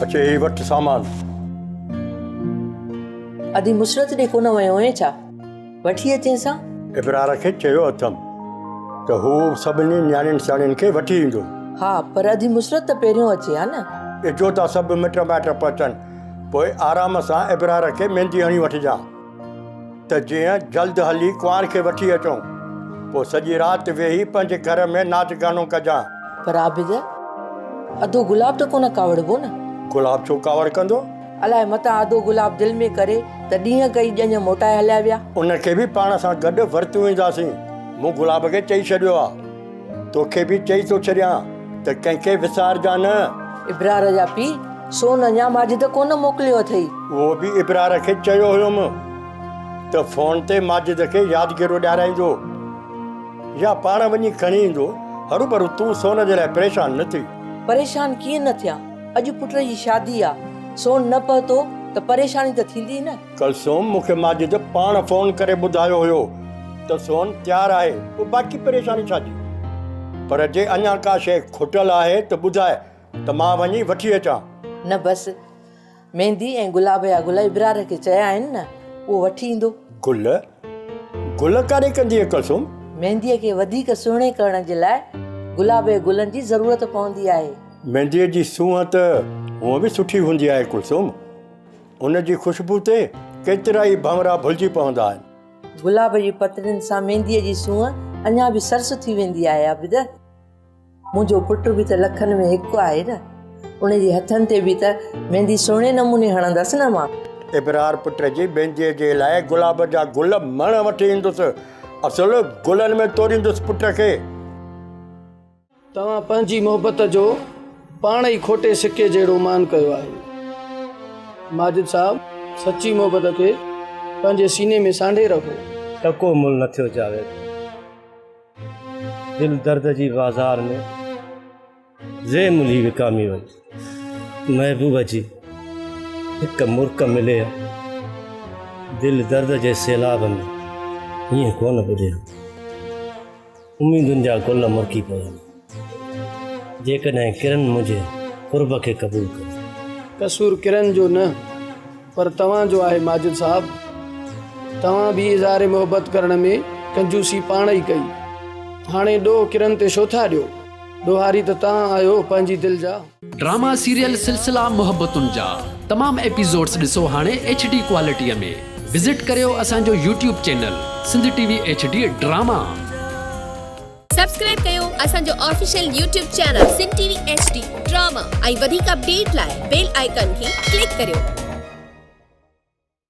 अचे ही वटि सामान। अदी मुसरत ॾे कोन वियो हुए छा? वठी अचे सां? इबरार खे चयो अथमि त हू सभिनी न्याणियुनि सियाणियुनि खे वठी ईंदो। हा, पर अदी मुसरत त पहिरियों अचे हा न। इजो था सभु मिट माइट पहुचनि, पोइ आराम सां इबरार खे मेहंदी हणी वठिजां त जीअं जल्द हली कुंवार खे वठी अचूं, पोइ सॼी राति वेही पंहिंजे घर में नाच गानो कजां। पर आबिद, अधो गुलाब त कोन कावड़बो न? गुलाब छो कावड़ कंदो? अलाए मतां अधो गुलाब दिलि में करे त ॾींहं कई ॼञ मोटाए हलिया विया। उनखे बि पाण सां गॾु वरितियूं वेंदासीं। मूं गुलाब खे चई छॾियो आहे, तोखे बि चई थो छॾियां त कंहिंखे विसारजां न। इबरार जा पीउ सोन अञा माजिद कोन मोकिलियो अथई। उहो बि इबरार खे चयो हुयुमि त फोन ते माजिद खे यादगिरो ॾियाराईंदो या पाण वञी खणी ईंदो। हरू भरू तूं सोन जे लाइ परेशान न थी। परेशान कीअं न थिया? अॼु पुट जी शादी आहे, सोन न पहुतो त परेशानी त थींदी न। कलसूम, मूंखे माजिद पाण फोन करे ॿुधायो हुयो त सोन तयारु आहे, पोइ बाक़ी परेशानी छाजी? पर जे अञा का शइ खुटल आहे त ॿुधाए त मां वञी वठी अचां। न बसि मेहंदी ऐं गुलाब जा गुल इबरार खे चया आहिनि न, उहो वठी ईंदो। गुल? गुल काॾे कंदी आहे कलसूम? मेहंदीअ खे वधीक सुहिणे करण जे लाइ गुलाब जे गुलनि जी ज़रूरत पवंदी आहे। मेहंदीअ जी सूंहं त हूअं बि सुठी हूंदी आहे कुलसूम। उन जी ख़ुशबू ते केतिरा ई भंवरा भुलिजी पवंदा आहिनि। गुलाब जी पतरियुनि सां मेहंदीअ जी सूंहं अञा बि सरस थी वेंदी आहे। आबिद, मुंहिंजो पुटु बि त लखनि में हिकु आहे न, उन जे हथनि ते बि त मेहंदी सुहिणे नमूने हणंदसि न मां। इबरार पुट जी मेहंदीअ जे लाइ गुलाब जा गुल मण वठी ईंदुसि, असुलु गुलनि में तोड़ींदुसि पुट खे। तव्हां पंहिंजी मोहबत जो पाण ई खोटे सिके जहिड़ो मान कयो आहे। माजिद साहब, सची मोहबत खे पंहिंजे सीने में सांढे रखो। टको मुल न थियो जावेद। दिल दर्द जी बाज़ार में ज़े मुली विकामी वई। महबूब जी हिकु मुर्क मिले, दिल दर्द जे सैलाब में हीअं कोन ॿुधियो। उम्मीदुनि जा गुल मुरकी पिया। जेकॾहिं किरन मुंहिंजे क़ुर्ब खे क़बूल करे। कसूर किरन जो न, पर तव्हांजो आहे माजिद साहब। तव्हां बि इज़हार मोहबत करण में कंजूसी पाण ई कई। हाणे ॾोह किरन ते छो था ॾियो? ॾोहारी त तव्हां आहियो पंहिंजी दिलि जा। ड्रामा सीरियल सिलसिला मोहब्बतुनि जा तमाम एपिसोड्स ॾिसो हाणे HD क्वालिटीअ में। विज़िट करियो असांजो YouTube channel Sindh TV HD drama. Subscribe कयो असांजो official YouTube channel Sindh TV HD drama ऐं वधीक अपडेट लाइ बेल आइकन खे क्लिक करियो।